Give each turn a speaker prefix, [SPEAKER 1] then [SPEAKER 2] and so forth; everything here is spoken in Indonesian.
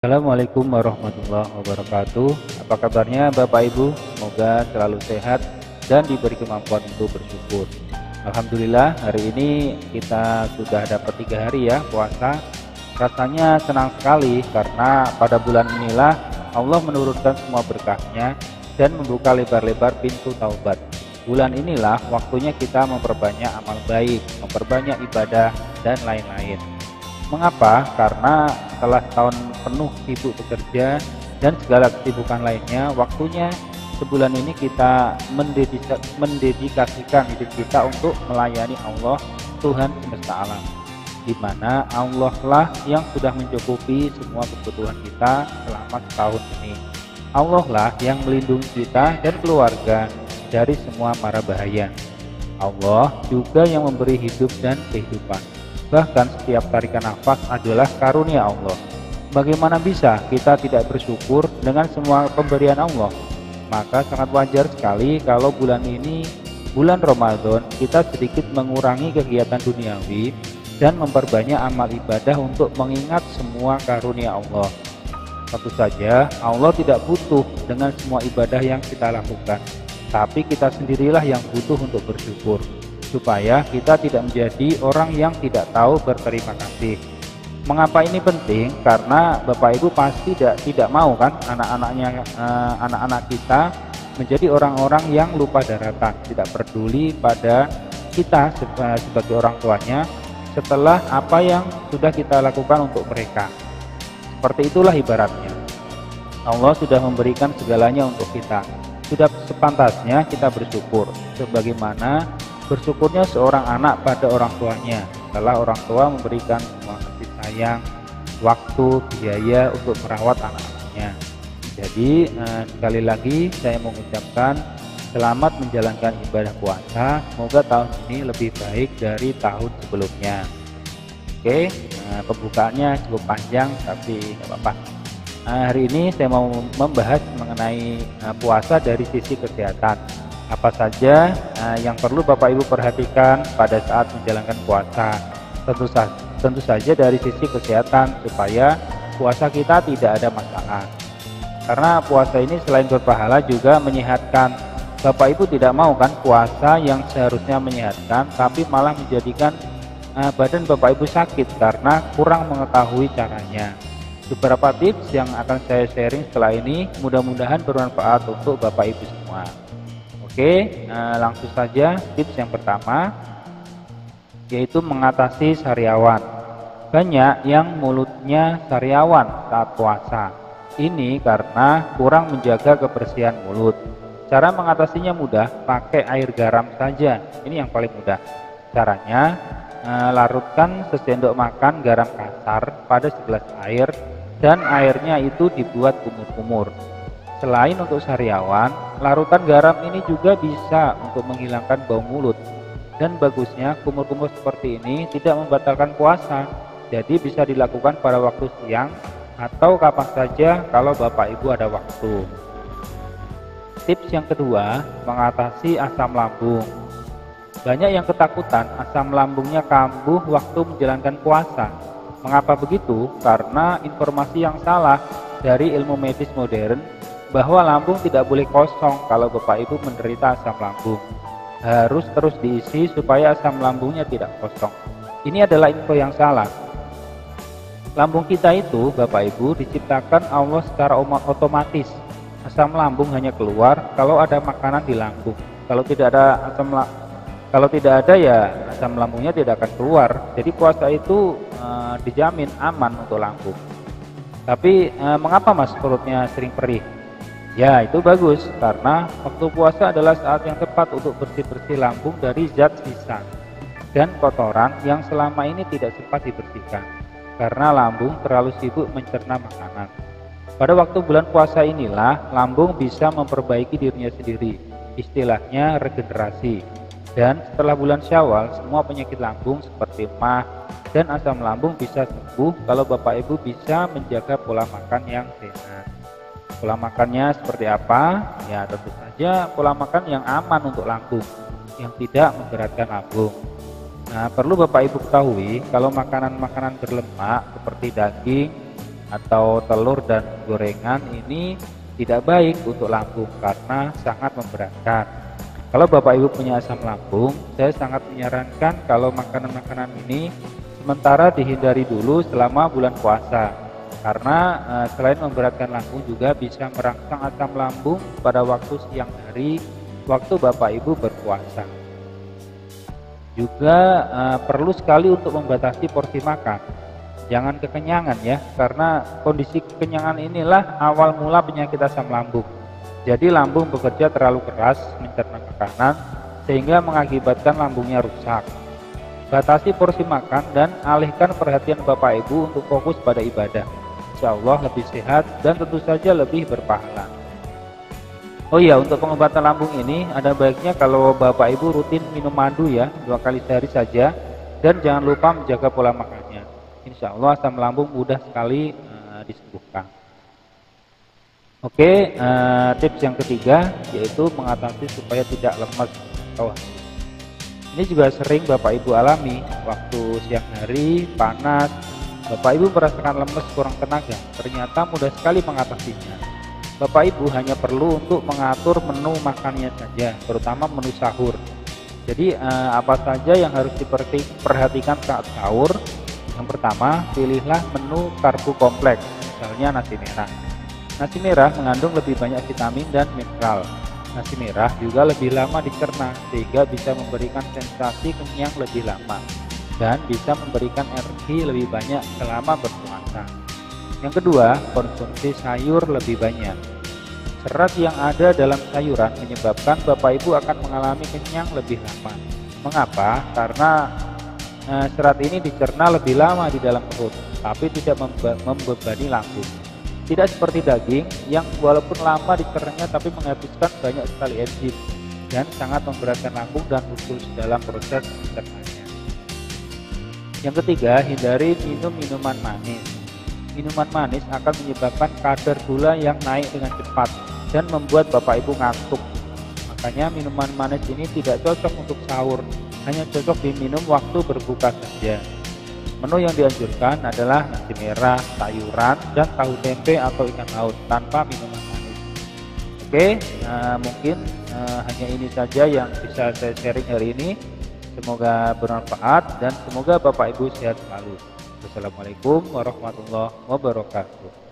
[SPEAKER 1] Assalamualaikum warahmatullahi wabarakatuh. Apa kabarnya Bapak Ibu? Semoga selalu sehat dan diberi kemampuan untuk bersyukur. Alhamdulillah hari ini kita sudah dapat 3 hari ya puasa. Rasanya senang sekali karena pada bulan inilah Allah menurunkan semua berkahnya dan membuka lebar-lebar pintu taubat. Bulan inilah waktunya kita memperbanyak amal baik, memperbanyak ibadah dan lain-lain. Mengapa? Karena setelah tahun penuh sibuk bekerja dan segala kesibukan lainnya, waktunya sebulan ini kita mendedikasikan hidup kita untuk melayani Allah, Tuhan semesta alam, di mana Allah lah yang sudah mencukupi semua kebutuhan kita selama setahun ini. Allah lah yang melindungi kita dan keluarga dari semua mara bahaya. Allah juga yang memberi hidup dan kehidupan. Bahkan setiap tarikan nafas adalah karunia Allah. Bagaimana bisa kita tidak bersyukur dengan semua pemberian Allah? Maka sangat wajar sekali kalau bulan ini, bulan Ramadan, kita sedikit mengurangi kegiatan duniawi dan memperbanyak amal ibadah untuk mengingat semua karunia Allah. Tentu saja Allah tidak butuh dengan semua ibadah yang kita lakukan, tapi kita sendirilah yang butuh untuk bersyukur, supaya kita tidak menjadi orang yang tidak tahu berterima kasih. Mengapa ini penting? Karena Bapak Ibu pasti tidak mau kan anak-anak kita menjadi orang-orang yang lupa daratan, tidak peduli pada kita sebagai orang tuanya setelah apa yang sudah kita lakukan untuk mereka. Seperti itulah ibaratnya. Allah sudah memberikan segalanya untuk kita. Sudah sepantasnya kita bersyukur, sebagaimana bersyukurnya seorang anak pada orang tuanya setelah orang tua memberikan semua kasih sayang, waktu, biaya untuk merawat anak-anaknya. Jadi sekali lagi saya mengucapkan selamat menjalankan ibadah puasa. Semoga tahun ini lebih baik dari tahun sebelumnya. Oke, pembukaannya cukup panjang tapi nggak apa-apa. Hari ini saya mau membahas mengenai puasa dari sisi kesehatan. Apa saja yang perlu Bapak Ibu perhatikan pada saat menjalankan puasa? Tentu saja dari sisi kesehatan supaya puasa kita tidak ada masalah. Karena puasa ini selain berpahala juga menyehatkan. Bapak Ibu tidak mau kan puasa yang seharusnya menyehatkan tapi malah menjadikan badan Bapak Ibu sakit karena kurang mengetahui caranya. Beberapa tips yang akan saya sharing setelah ini mudah-mudahan bermanfaat untuk Bapak Ibu semua. Oke, langsung saja tips yang pertama yaitu mengatasi sariawan. Banyak yang mulutnya sariawan saat puasa. Ini karena kurang menjaga kebersihan mulut. Cara mengatasinya mudah, pakai air garam saja. Ini yang paling mudah. Caranya larutkan sesendok makan garam kasar pada segelas air dan airnya itu dibuat kumur-kumur. Selain untuk sariawan, larutan garam ini juga bisa untuk menghilangkan bau mulut. Dan bagusnya kumur-kumur seperti ini tidak membatalkan puasa. Jadi bisa dilakukan pada waktu siang atau kapan saja kalau Bapak Ibu ada waktu. Tips yang kedua, mengatasi asam lambung. Banyak yang ketakutan asam lambungnya kambuh waktu menjalankan puasa. Mengapa begitu? Karena informasi yang salah dari ilmu medis modern bahwa lambung tidak boleh kosong kalau Bapak Ibu menderita asam lambung. Harus terus diisi supaya asam lambungnya tidak kosong. Ini adalah info yang salah. Lambung kita itu Bapak Ibu diciptakan Allah secara otomatis. Asam lambung hanya keluar kalau ada makanan di lambung. Kalau tidak ada ya asam lambungnya tidak akan keluar. Jadi puasa itu dijamin aman untuk lambung. Tapi mengapa Mas perutnya sering perih? Ya itu bagus karena waktu puasa adalah saat yang tepat untuk bersih-bersih lambung dari zat sisa dan kotoran yang selama ini tidak sempat dibersihkan karena lambung terlalu sibuk mencerna makanan. Pada waktu bulan puasa inilah lambung bisa memperbaiki dirinya sendiri, istilahnya regenerasi. Dan setelah bulan Syawal, semua penyakit lambung seperti mah dan asam lambung bisa sembuh kalau Bapak Ibu bisa menjaga pola makan yang sehat. Pola makannya seperti apa? Ya tentu saja pola makan yang aman untuk lambung, yang tidak memberatkan lambung. Nah, perlu Bapak Ibu ketahui kalau makanan-makanan berlemak seperti daging, atau telur dan gorengan ini tidak baik untuk lambung karena sangat memberatkan. Kalau Bapak Ibu punya asam lambung, saya sangat menyarankan kalau makanan-makanan ini sementara dihindari dulu selama bulan puasa. Karena selain memberatkan lambung juga bisa merangsang asam lambung pada waktu siang hari waktu Bapak Ibu berpuasa. Juga perlu sekali untuk membatasi porsi makan. Jangan kekenyangan ya, karena kondisi kekenyangan inilah awal mula penyakit asam lambung. Jadi lambung bekerja terlalu keras mencerna makanan sehingga mengakibatkan lambungnya rusak. Batasi porsi makan dan alihkan perhatian Bapak Ibu untuk fokus pada ibadah. Insya Allah lebih sehat dan tentu saja lebih berpahala. Oh iya, untuk pengobatan lambung ini ada baiknya kalau Bapak Ibu rutin minum madu ya 2 kali sehari saja, dan jangan lupa menjaga pola makannya. Insya Allah asam lambung mudah sekali disembuhkan. Oke, tips yang ketiga yaitu mengatasi supaya tidak lemas atau haus. Ini juga sering Bapak Ibu alami waktu siang hari panas. Bapak Ibu merasakan lemas kurang tenaga, ternyata mudah sekali mengatasinya. Bapak Ibu hanya perlu untuk mengatur menu makannya saja, terutama menu sahur. Jadi apa saja yang harus diperhatikan saat sahur? Yang pertama, pilihlah menu karbo kompleks, misalnya nasi merah. Nasi merah mengandung lebih banyak vitamin dan mineral. Nasi merah juga lebih lama dicerna, sehingga bisa memberikan sensasi kenyang lebih lama dan bisa memberikan energi lebih banyak selama berpuasa. Yang kedua, konsumsi sayur lebih banyak. Serat yang ada dalam sayuran menyebabkan Bapak Ibu akan mengalami kenyang lebih lama. Mengapa? Karena serat ini dicerna lebih lama di dalam perut, tapi tidak membebani lambung. Tidak seperti daging yang walaupun lama dicernanya tapi menghabiskan banyak sekali enzim dan sangat memberatkan lambung dan usus dalam proses pencernanya. Yang ketiga, hindari minum minuman manis. Minuman manis akan menyebabkan kadar gula yang naik dengan cepat dan membuat Bapak Ibu ngantuk. Makanya minuman manis ini tidak cocok untuk sahur, hanya cocok diminum waktu berbuka saja. Menu yang dianjurkan adalah nasi merah, sayuran, dan tahu tempe atau ikan laut tanpa minuman manis. Oke, mungkin hanya ini saja yang bisa saya sharing hari ini. Semoga bermanfaat dan semoga Bapak Ibu sehat selalu. Wassalamualaikum warahmatullahi wabarakatuh.